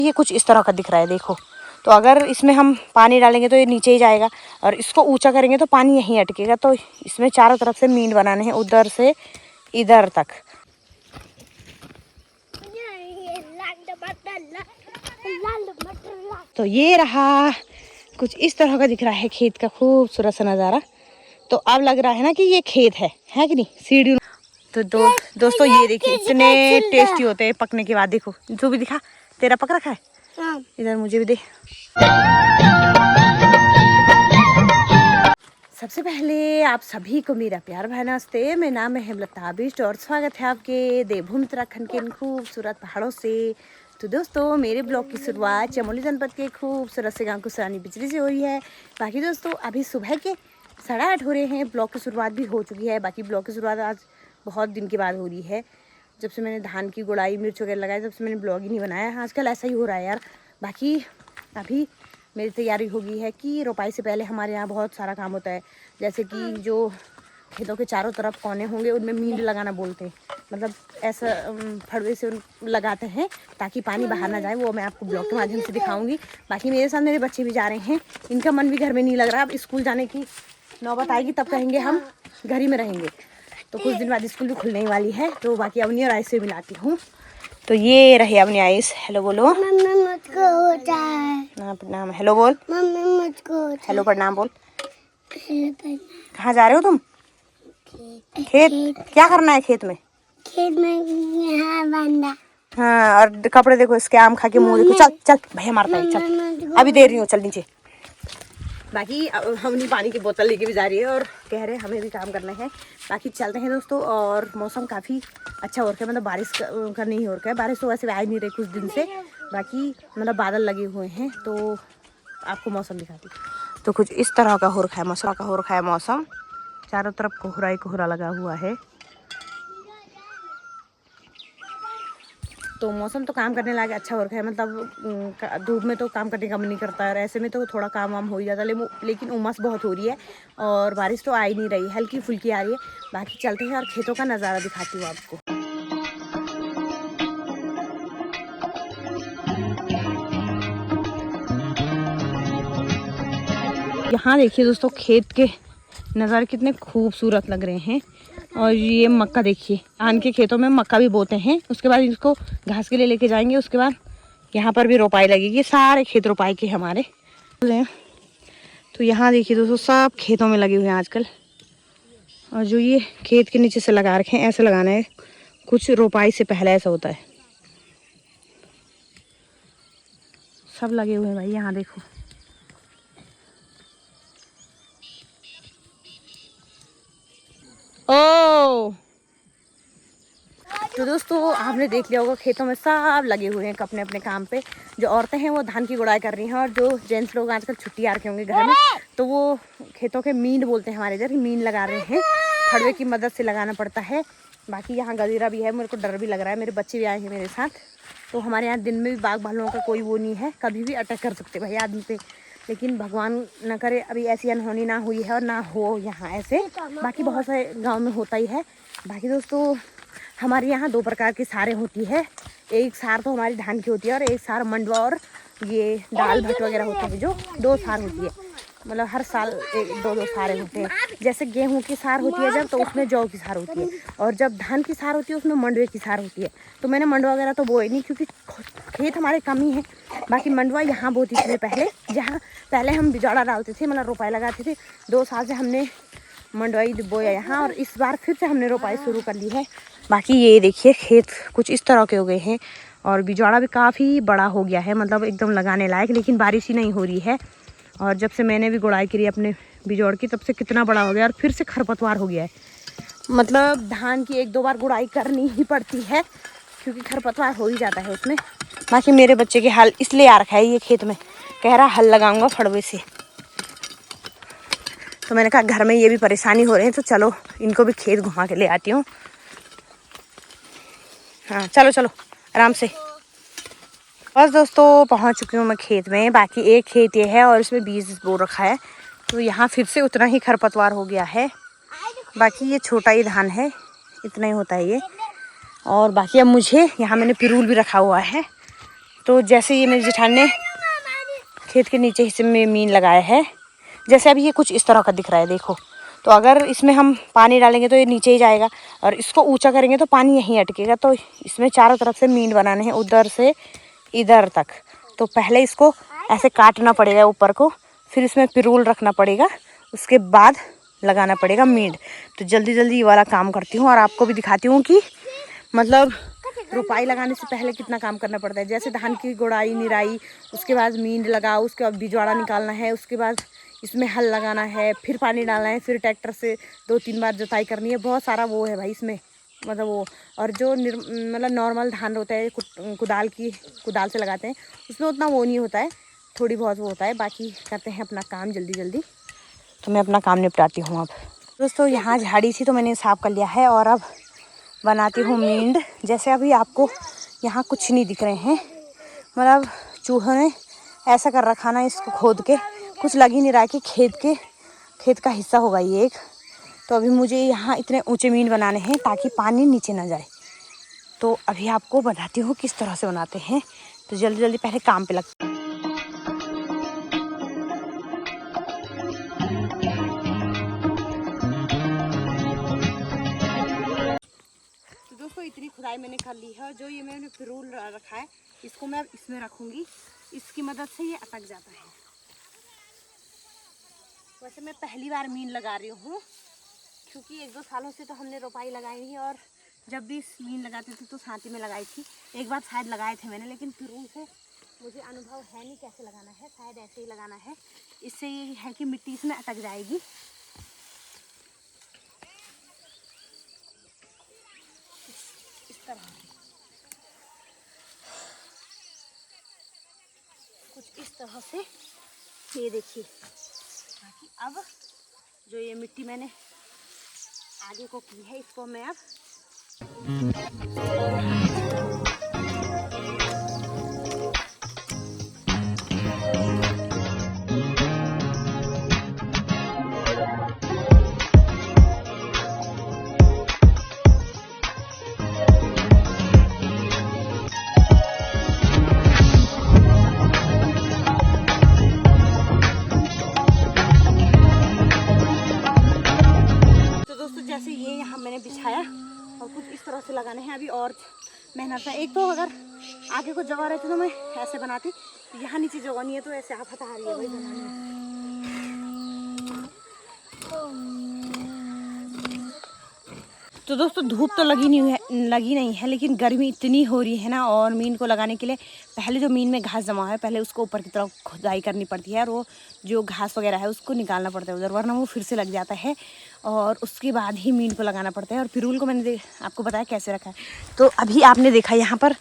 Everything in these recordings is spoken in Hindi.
ये कुछ इस तरह का दिख रहा है देखो। तो अगर इसमें हम पानी डालेंगे तो ये नीचे ही जाएगा और इसको ऊंचा करेंगे तो पानी यहीं अटकेगा। तो इसमें चारों तरफ से मीन बनाने हैं, उधर से इधर तक। तो ये रहा, कुछ इस तरह का दिख रहा है खेत का खूबसूरत सा नज़ारा। तो अब लग रहा है ना कि ये खेत है कि नहीं। सीढ़ी तो दोस्तों ये देखिए इतने टेस्टी होते हैं पकने के बाद। देखो जो भी दिखा, तेरा पक रखा है, इधर मुझे भी दे। सबसे पहले आप सभी को मेरा प्यार भरा नमस्ते। मेरा नाम है हेमलता ताबिश और स्वागत है आपके देवभूमि उत्तराखंड के इन खूबसूरत पहाड़ों से। तो दोस्तों मेरे ब्लॉग की शुरुआत चमोली जनपद के खूबसूरत से गांव कुसरानी बिजली से हो रही है। बाकी दोस्तों अभी सुबह के 8:30 हो रहे हैं, ब्लॉग की शुरुआत भी हो चुकी है। बाकी ब्लॉग की शुरुआत आज बहुत दिन के बाद हो रही है। जब से मैंने धान की गुड़ाई मिर्च वगैरह लगाई तब से मैंने ब्लॉग ही नहीं बनाया। आजकल ऐसा ही हो रहा है यार। बाकी अभी मेरी तैयारी हो गई है कि रोपाई से पहले हमारे यहाँ बहुत सारा काम होता है। जैसे कि जो खेतों के चारों तरफ कोने होंगे उनमें मींड लगाना बोलते हैं, मतलब ऐसा फड़वे से लगाते हैं ताकि पानी बाहर ना जाए। वो मैं आपको ब्लॉग के माध्यम से दिखाऊंगी। बाकी मेरे साथ मेरे बच्चे भी जा रहे हैं, इनका मन भी घर में नहीं लग रहा। अब स्कूल जाने की नौबत आएगी तब कहेंगे हम घर ही में रहेंगे। तो कुछ दिन बाद स्कूल भी खुलने वाली है। तो बाकी अवनी और आइस से मिलाती हूँ। तो ये रहे अपनी आइस। हेलो बोलो। प्रणाम। हेलो बोल। हेलो प्रणाम बोल। कहाँ जा रहे हो तुम? खेत। क्या करना है खेत में? खेत में यहाँ बांधा। हाँ, और कपड़े देखो इसके, आम खा के मुँह देखो। चल चल भैया मारता है, चल अभी दे रही हूँ, चल नीचे। बाकी हमने पानी की बोतल लेके भी जा रही है और कह रहे हैं हमें भी काम करना है। बाकी चलते हैं दोस्तों। और मौसम काफ़ी अच्छा हो रखा है, मतलब बारिश का नहीं हो रखा है। बारिश तो वैसे आ ही नहीं रही कुछ दिन से। बाकी मतलब बादल लगे हुए हैं। तो आपको मौसम दिखाती हूँ। तो कुछ इस तरह का हो रखा है मौसम। चारों तरफ कोहरा ही कोहरा लगा हुआ है। तो मौसम तो काम करने लायक अच्छा हो रखा है। मतलब धूप में तो काम करने का मन नहीं करता है और ऐसे में तो थोड़ा काम वाम हो ही जाता है। लेकिन उमस बहुत हो रही है और बारिश तो आ ही नहीं रही, हल्की फुल्की आ रही है। बाकी चलते हैं और खेतों का नज़ारा दिखाती हूँ आपको। यहाँ देखिए दोस्तों खेत के नज़ारे कितने खूबसूरत लग रहे हैं। और ये मक्का देखिए, आन के खेतों में मक्का भी बोते हैं। उसके बाद इसको घास के लिए लेके जाएंगे। उसके बाद यहाँ पर भी रोपाई लगेगी। सारे खेत रोपाई के हमारे। तो यहाँ देखिए दोस्तों सब खेतों में लगे हुए हैं आजकल। और जो ये खेत के नीचे से लगा रखे हैं, ऐसे लगाना है, कुछ रोपाई से पहले ऐसा होता है। सब लगे हुए हैं भाई, यहाँ देखो। ओ तो दोस्तों आपने देख लिया होगा खेतों में सब लगे हुए हैं अपने अपने काम पे। जो औरतें हैं वो धान की गुड़ाई कर रही हैं और जो जेंट्स लोग आजकल छुट्टी आ रखे होंगे घर में, तो वो खेतों के मीन बोलते हैं हमारे इधर, मीन लगा रहे हैं। फड़वे की मदद से लगाना पड़ता है। बाकी यहाँ गधेरा भी है, मेरे को डर भी लग रहा है। मेरे बच्चे भी आए हैं मेरे साथ। तो हमारे यहाँ दिन में भी बाघ भालुओं का कोई वो नहीं है, कभी भी अटैक कर सकते भाई आदमी पे। लेकिन भगवान न करे अभी ऐसी अनहोनी ना हुई है और ना हो यहाँ ऐसे। बाकी बहुत सारे गाँव में होता ही है। बाकी दोस्तों हमारे यहाँ 2 प्रकार की सारें होती है। एक सार तो हमारी धान की होती है और एक सार मंडवा और ये दाल भात वगैरह होते हैं। जो 2 सार होती है, मतलब हर साल 2-2 सारें होते हैं। जैसे गेहूं की सार होती है जब, तो उसमें जौ की सार होती है। और जब धान की सार होती है उसमें मंडवे की सार होती है। तो मैंने मंडवा वगैरह तो बोए नहीं क्योंकि खेत हमारे कम ही है। बाकी मंडवा यहाँ बोती थी पहले, जहाँ पहले हम बिजौड़ा डालते थे, मतलब रोपाई लगाते थे। 2 साल से हमने मंडवाई बोया यहाँ और इस बार फिर से हमने रोपाई शुरू कर ली है। बाकी ये देखिए खेत कुछ इस तरह के हो गए हैं और बिजौड़ा भी काफ़ी बड़ा हो गया है, मतलब एकदम लगाने लायक। लेकिन बारिश ही नहीं हो रही है। और जब से मैंने भी गुड़ाई करी अपने बिजौड़ की, तब से कितना बड़ा हो गया और फिर से खरपतवार हो गया है। मतलब धान की 1-2 बार गुड़ाई करनी ही पड़ती है क्योंकि खरपतवार हो ही जाता है उसमें। बाकी मेरे बच्चे के हाल इसलिए आ रखा है ये खेत में, कह रहा हल लगाऊंगा फड़वे से। तो मैंने कहा घर में ये भी परेशानी हो रही है तो चलो इनको भी खेत घुमा के ले आती हूँ। हाँ चलो चलो आराम से। बस दोस्तों पहुँच चुकी हूँ मैं खेत में। बाकी एक खेत ये है और इसमें बीज बो रखा है। तो यहाँ फिर से उतना ही खरपतवार हो गया है। बाकी ये छोटा ही धान है, इतना ही होता है ये। और बाकी अब मुझे यहाँ मैंने पिरूल भी रखा हुआ है, तो जैसे ये मेरी जेठानी ने खेत के नीचे हिस्से में मीन लगाया है, जैसे अभी ये कुछ इस तरह का दिख रहा है देखो, तो अगर इसमें हम पानी डालेंगे तो ये नीचे ही जाएगा और इसको ऊंचा करेंगे तो पानी यहीं अटकेगा। तो इसमें चारों तरफ से मीन बनाने हैं, उधर से इधर तक। तो पहले इसको ऐसे काटना पड़ेगा ऊपर को, फिर इसमें पिरूल रखना पड़ेगा, उसके बाद लगाना पड़ेगा मीन। तो जल्दी जल्दी ये वाला काम करती हूँ और आपको भी दिखाती हूँ कि मतलब रोपाई लगाने से पहले कितना काम करना पड़ता है। जैसे धान की गुड़ाई निराई, उसके बाद मींड लगाओ, उसके बाद बिजवाड़ा निकालना है, उसके बाद इसमें हल लगाना है, फिर पानी डालना है, फिर ट्रैक्टर से 2-3 बार जुताई करनी है। बहुत सारा वो है भाई इसमें, मतलब वो। और जो मतलब नॉर्मल धान होता है कुदाल से लगाते हैं, उसमें उतना वो नहीं होता है, थोड़ी बहुत वो होता है। बाकी करते हैं अपना काम जल्दी जल्दी। तो मैं अपना काम निपटाती हूँ अब। दोस्तों यहाँ झाड़ी थी तो मैंने साफ कर लिया है और अब बनाती हूँ मींड। जैसे अभी आपको यहाँ कुछ नहीं दिख रहे हैं, मतलब चूहों ने ऐसा कर रखा ना इसको खोद के, कुछ लग ही नहीं रहा कि खेत का हिस्सा होगा ये एक। तो अभी मुझे यहाँ इतने ऊंचे मींड बनाने हैं ताकि पानी नीचे ना जाए। तो अभी आपको बताती हूँ किस तरह से बनाते हैं। तो जल्दी जल्दी पहले काम पे लगते हैं। दोस्तों इतनी खुदाई मैंने कर ली है और जो ये मैंने पिरूल रखा है इसको मैं अब इसमें रखूँगी, इसकी मदद से ये अटक जाता है। वैसे मैं पहली बार मीन लगा रही हूँ क्योंकि 1-2 सालों से तो हमने रोपाई लगाई नहीं, और जब भी मीन लगाते थे तो सांती में लगाई थी। एक बार शायद लगाए थे मैंने, लेकिन पिरूल से मुझे अनुभव है नहीं कैसे लगाना है, शायद ऐसे ही लगाना है। इससे ये है कि मिट्टी इसमें अटक जाएगी। इस तरह कुछ इस तरह से, ये देखिए। बाकी अब जो ये मिट्टी मैंने आगे को की है इसको मैं अब बिछाया और कुछ इस तरह से लगाने हैं। अभी और मेहनत है। एक तो अगर आगे को जगह रहती तो मैं ऐसे बनाती, यहाँ नीचे जगह नहीं है तो ऐसे आफत आ रही है भाई बनाने में। तो दोस्तों धूप तो लगी नहीं है, लेकिन गर्मी इतनी हो रही है ना। और मीन को लगाने के लिए पहले जो मीन में घास जमा है पहले उसको ऊपर की तरफ खुदाई करनी पड़ती है और वो जो घास वगैरह है उसको निकालना पड़ता है उधर, वरना वो फिर से लग जाता है। और उसके बाद ही मीन को लगाना पड़ता है। और पिरूल को मैंने आपको बताया कैसे रखा है। तो अभी आपने देखा यहाँ पर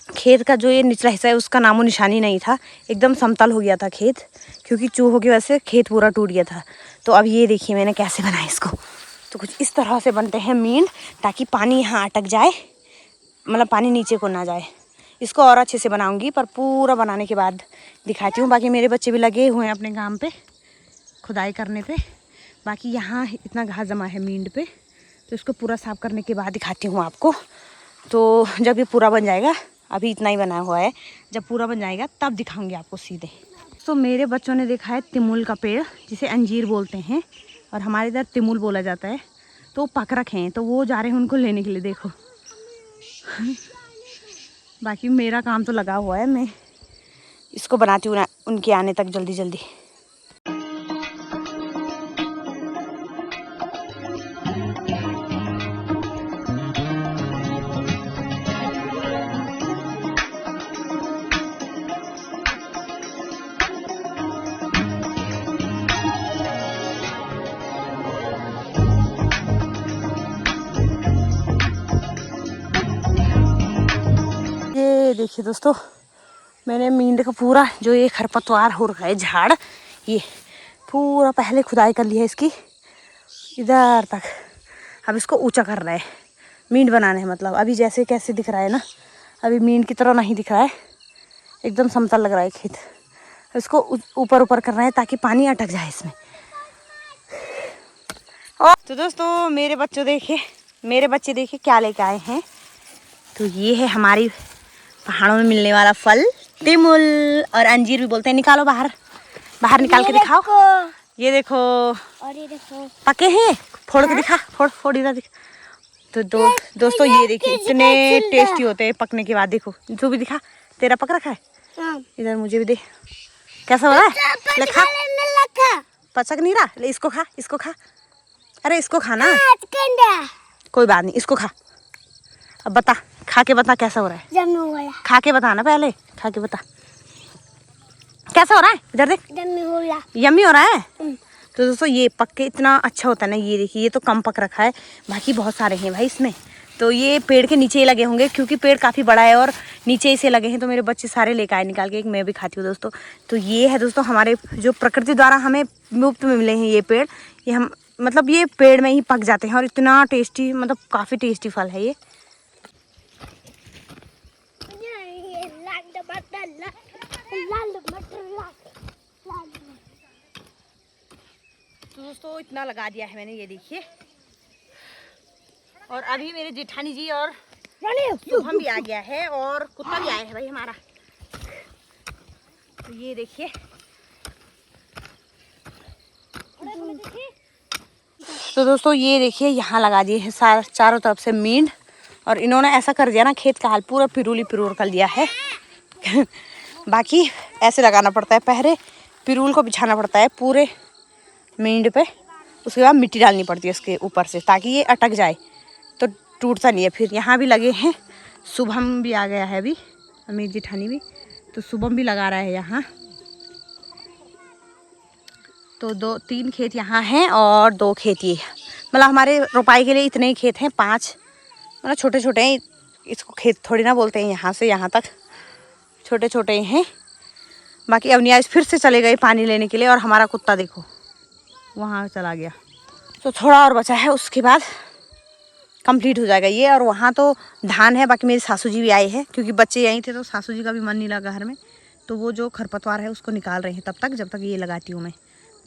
खेत का जो ये निचला हिस्सा है उसका नामो निशानी नहीं था, एकदम समतल हो गया था खेत, क्योंकि चूहों की वजह से खेत पूरा टूट गया था। तो अब ये देखिए मैंने कैसे बनाया इसको। तो कुछ इस तरह से बनते हैं मीन, ताकि पानी यहाँ अटक जाए, मतलब पानी नीचे को ना जाए। इसको और अच्छे से बनाऊंगी, पर पूरा बनाने के बाद दिखाती हूँ। बाकी मेरे बच्चे भी लगे हुए हैं अपने काम पे, खुदाई करने पे। बाकी यहाँ इतना घास जमा है मींड पे, तो इसको पूरा साफ करने के बाद दिखाती हूँ आपको। तो जब ये पूरा बन जाएगा, अभी इतना ही बना हुआ है, जब पूरा बन जाएगा तब दिखाऊंगी आपको सीधे। तो मेरे बच्चों ने देखा है तिमुल का पेड़, जिसे अंजीर बोलते हैं और हमारे इधर तिमुल बोला जाता है। तो पक रखे हैं, तो वो जा रहे हैं उनको लेने के लिए, देखो। बाकी मेरा काम तो लगा हुआ है, मैं इसको बनाती हूँ उनके आने तक जल्दी जल्दी। देखिए दोस्तों, मैंने मींड का पूरा जो ये खरपतवार हो रखा है, झाड़, ये पूरा पहले खुदाई कर लिया है इसकी इधर तक। अब इसको ऊंचा करना है, मींड बनाना है। मतलब अभी जैसे कैसे दिख रहा है ना, अभी मींड की तरह नहीं दिख रहा है, एकदम समतल लग रहा है खेत। इसको ऊपर ऊपर करना है ताकि पानी अटक जाए इसमें। तो दोस्तों मेरे बच्चे देखिए क्या लेके आए हैं। तो ये है हमारी पहाड़ों में मिलने वाला फल तिमुल और अंजीर भी बोलते हैं। निकालो बाहर, बाहर निकाल के दिखाओ। ये देखो, और ये देखो पके हैं, फोड़ के दिखा, फोड़ इधर दिखा। तो दोस्तों ये देखिए इतने टेस्टी होते हैं पकने के बाद। देखो तू भी दिखा, तेरा पक रखा है, इधर मुझे भी दे। कैसा हो रहा है? ले खा, पचक नहीं रहा, ले इसको खा, इसको खा। अरे इसको खाना, कोई बात नहीं, इसको खा। अब बता, खा के बता कैसा हो रहा है। खा के बता ना, पहले खा के बता कैसा हो रहा है। इधर देख, यम्मी हो रहा है। तो दोस्तों ये पक के इतना अच्छा होता है ना। ये देखिए, ये तो कम पक रखा है, बाकी बहुत सारे हैं भाई इसमें। तो ये पेड़ के नीचे ही लगे होंगे क्योंकि पेड़ काफ़ी बड़ा है और नीचे ही से लगे हैं। तो मेरे बच्चे सारे लेकर आए निकाल के, एक मैं भी खाती हूँ दोस्तों। तो ये है दोस्तों हमारे जो प्रकृति द्वारा हमें मुफ्त में मिले हैं ये पेड़। ये हम मतलब ये पेड़ में ही पक जाते हैं और इतना टेस्टी, मतलब काफ़ी टेस्टी फल है ये। तो दोस्तों इतना लगा दिया है मैंने, ये देखिए। और अभी मेरे जेठानी जी और शुभम भी आ गया है और कुत्ता भी आया है भाई हमारा। तो ये देखिए, तो दोस्तों ये देखिए यहाँ लगा दिए हैं चारों तरफ से मींड। और इन्होंने ऐसा कर दिया ना, खेत का हाल पूरा पिरूली पिरूर कर दिया है। बाकी ऐसे लगाना पड़ता है, पहले पिरूल को बिछाना पड़ता है पूरे मींड पे, उसके बाद मिट्टी डालनी पड़ती है उसके ऊपर से ताकि ये अटक जाए, तो टूटता नहीं है। फिर यहाँ भी लगे हैं, शुभम भी आ गया है अभी, मेरी जेठानी भी। तो शुभम भी लगा रहा है यहाँ। तो 2-3 खेत यहाँ हैं और 2 खेत ये, मतलब हमारे रोपाई के लिए इतने ही खेत हैं, 5 मतलब छोटे छोटे हैं। इसको खेत थोड़ी ना बोलते हैं, यहाँ से यहाँ तक छोटे छोटे हैं। बाकी अवनियाज फिर से चले गए पानी लेने के लिए और हमारा कुत्ता देखो वहाँ चला गया। तो थोड़ा और बचा है, उसके बाद कंप्लीट हो जाएगा ये। और वहाँ तो धान है। बाकी मेरी सासू जी भी आए हैं क्योंकि बच्चे यहीं थे, तो सासू जी का भी मन नहीं लगा घर में, तो वो जो खरपतवार है उसको निकाल रहे हैं तब तक, जब तक ये लगाती हूँ मैं।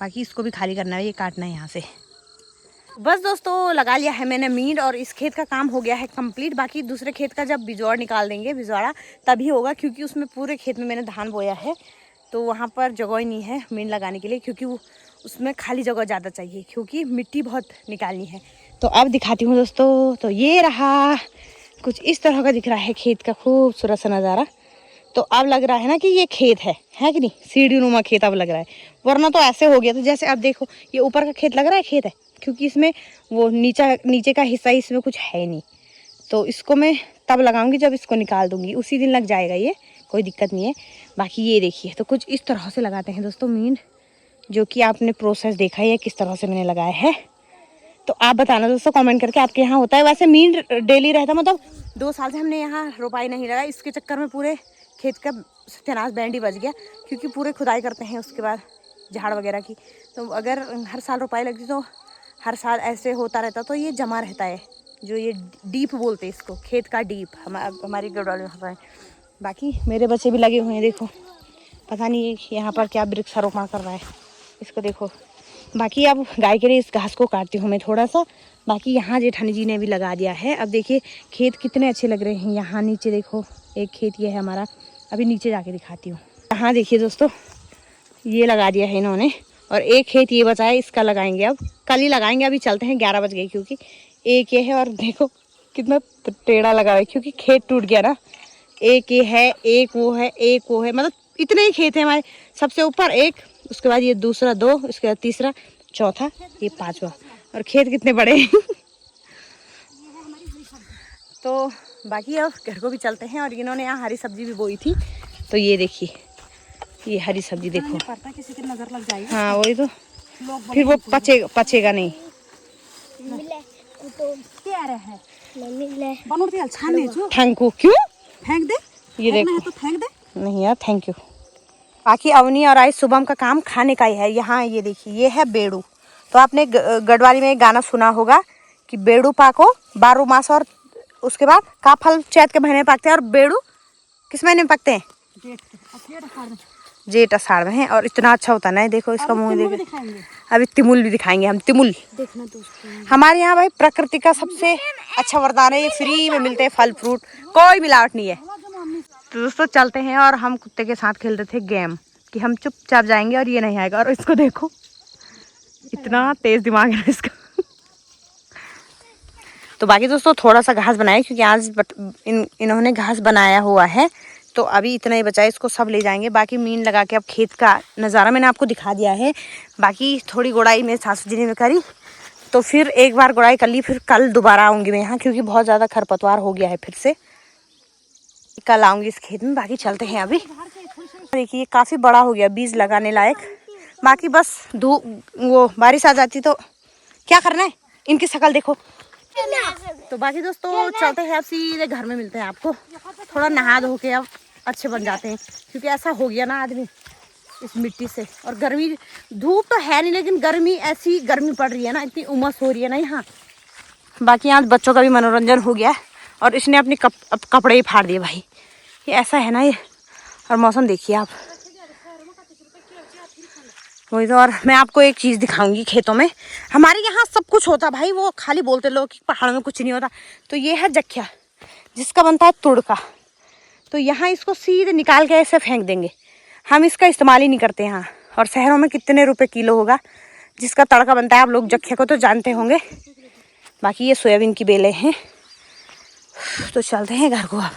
बाकी इसको भी खाली करना है, ये काटना है यहाँ से। बस दोस्तों लगा लिया है मैंने मींड और इस खेत का काम हो गया है कंप्लीट। बाकी दूसरे खेत का जब बिजौड़ निकाल देंगे, बिजौड़ा तभी होगा, क्योंकि उसमें पूरे खेत में मैंने धान बोया है, तो वहाँ पर जगह ही नहीं है मींड लगाने के लिए, क्योंकि वो उसमें खाली जगह ज़्यादा चाहिए, क्योंकि मिट्टी बहुत निकालनी है। तो अब दिखाती हूँ दोस्तों। तो ये रहा, कुछ इस तरह का दिख रहा है खेत का खूबसूरत सा नज़ारा। तो अब लग रहा है ना कि ये खेत है कि नहीं, सीढ़ी नुमा खेत अब लग रहा है, वरना तो ऐसे हो गया। तो जैसे अब देखो, ये ऊपर का खेत लग रहा है खेत है, क्योंकि इसमें वो नीचे का हिस्सा ही इसमें कुछ है नहीं। तो इसको मैं तब लगाऊंगी जब इसको निकाल दूंगी, उसी दिन लग जाएगा ये, कोई दिक्कत नहीं है। बाकी ये देखिए, तो कुछ इस तरह से लगाते हैं दोस्तों मींड, जो कि आपने प्रोसेस देखा है किस तरह से मैंने लगाया है। तो आप बताना दोस्तों कमेंट करके आपके यहाँ होता है। वैसे मींड डेली रहता, मतलब 2 साल से हमने यहाँ रोपाई नहीं लगाई, इसके चक्कर में पूरे खेत का सत्यानाश बैंड ही बच गया, क्योंकि पूरे खुदाई करते हैं उसके बाद झाड़ वगैरह की। तो अगर हर साल रोपाई लगती तो हर साल ऐसे होता रहता, तो ये जमा रहता है, जो ये डीप बोलते हैं इसको, खेत का डीप हमारी गढ़वाल में होता है। बाकी मेरे बच्चे भी लगे हुए हैं, देखो पता नहीं यहाँ पर क्या वृक्षारोपण कर रहा है, इसको देखो। बाकी अब गाय के लिए इस घास को काटती हूँ मैं थोड़ा सा। बाकी यहाँ जेठानी जी ने भी लगा दिया है। अब देखिए खेत कितने अच्छे लग रहे हैं। यहाँ नीचे देखो, एक खेत ये है हमारा, अभी नीचे जाके दिखाती हूँ। यहाँ देखिए दोस्तों, ये लगा दिया है इन्होंने, और एक खेत ये बचा है, इसका लगाएंगे, अब कल ही लगाएंगे। अभी चलते हैं, 11 बज गए, क्योंकि एक ये है और देखो कितना टेढ़ा लगा है, क्योंकि खेत टूट गया ना। एक ये है, एक वो है, एक वो है, मतलब इतने ही खेत हैं हमारे। सबसे ऊपर एक, उसके बाद ये दूसरा 2, उसके बाद तीसरा, चौथा, ये 5वां। और खेत कितने बड़े हैं। तो बाकी अब घर को भी चलते हैं। और इन्होंने यहाँ हरी सब्जी भी बोई थी, तो ये देखिए, ये हरी सब्जी देखो, पड़ता किसी की नजर लग जाएगी। हाँ वही तो, फिर वो पचेगा नहीं। Thank you. क्यों फेंक दे, ये देखो, तो फेंक दे। नहीं यार थैंक यू। बाकी अवनी और आज शुभम का काम खाने का ही है। यहाँ ये देखिए, ये है बेड़ू। तो आपने गढ़वाली में एक गाना सुना होगा कि बेड़ू पाको 12 मास, और उसके बाद का फल चैत के महीने में पकते हैं, और बेड़ू किस महीने में पकते हैं? जेठ आषाढ़ में है। और इतना अच्छा होता है ना, देखो इसका मुँह देखो। अभी तिमुल भी दिखाएंगे हम, तिमुल देखना दोस्तों। हमारे यहाँ भाई प्रकृति का सबसे अच्छा वरदान है, ये फ्री में मिलते हैं फल फ्रूट, कोई मिलावट नहीं है। तो दोस्तों चलते हैं और हम कुत्ते के साथ खेल रहे थे गेम कि हम चुपचाप जाएंगे और ये नहीं आएगा। और इसको देखो, इतना तेज दिमाग है इसका। तो बाकी दोस्तों थोड़ा सा घास बनाया क्योंकि आज इन्होंने घास बनाया हुआ है, तो अभी इतना ही बचा है, इसको सब ले जाएंगे। बाकी मीन लगा के अब खेत का नज़ारा मैंने आपको दिखा दिया है। बाकी थोड़ी गुड़ाई मेरे सासू जी ने करी, तो फिर एक बार गुड़ाई कर ली, फिर कल दोबारा आऊँगी मैं यहाँ क्योंकि बहुत ज़्यादा खरपतवार हो गया है। फिर से कल आऊँगी इस खेत में। बाकी चलते हैं अभी। देखिए काफ़ी बड़ा हो गया, बीज लगाने लायक। बाकी बस वो बारिश आ जाती तो क्या करना है, इनकी शक्ल देखो। तो बाकी दोस्तों चलते हैं, अब सीधे घर में मिलते हैं आपको। थोड़ा नहा धो के अब अच्छे बन जाते हैं क्योंकि ऐसा हो गया ना आदमी इस मिट्टी से। और गर्मी, धूप तो है नहीं लेकिन गर्मी, ऐसी गर्मी पड़ रही है ना, इतनी उमस हो रही है ना यहाँ। बाकी यहाँ बच्चों का भी मनोरंजन हो गया है और इसने अपने कपड़े ही फाड़ दिए भाई। ये ऐसा है ना ये। और मौसम देखिए आप, वही तो। और मैं आपको एक चीज़ दिखाऊंगी, खेतों में हमारे यहाँ सब कुछ होता भाई। वो खाली बोलते लोग कि पहाड़ों में कुछ नहीं होता। तो ये है जख्या, जिसका बनता है तुड़का। तो यहाँ इसको सीधे निकाल के ऐसे फेंक देंगे, हम इसका इस्तेमाल ही नहीं करते यहाँ। और शहरों में कितने रुपए किलो होगा जिसका तड़का बनता है, आप लोग जख्या को तो जानते होंगे। बाकी ये सोयाबीन की बेलें हैं। तो चलते हैं घर को अब।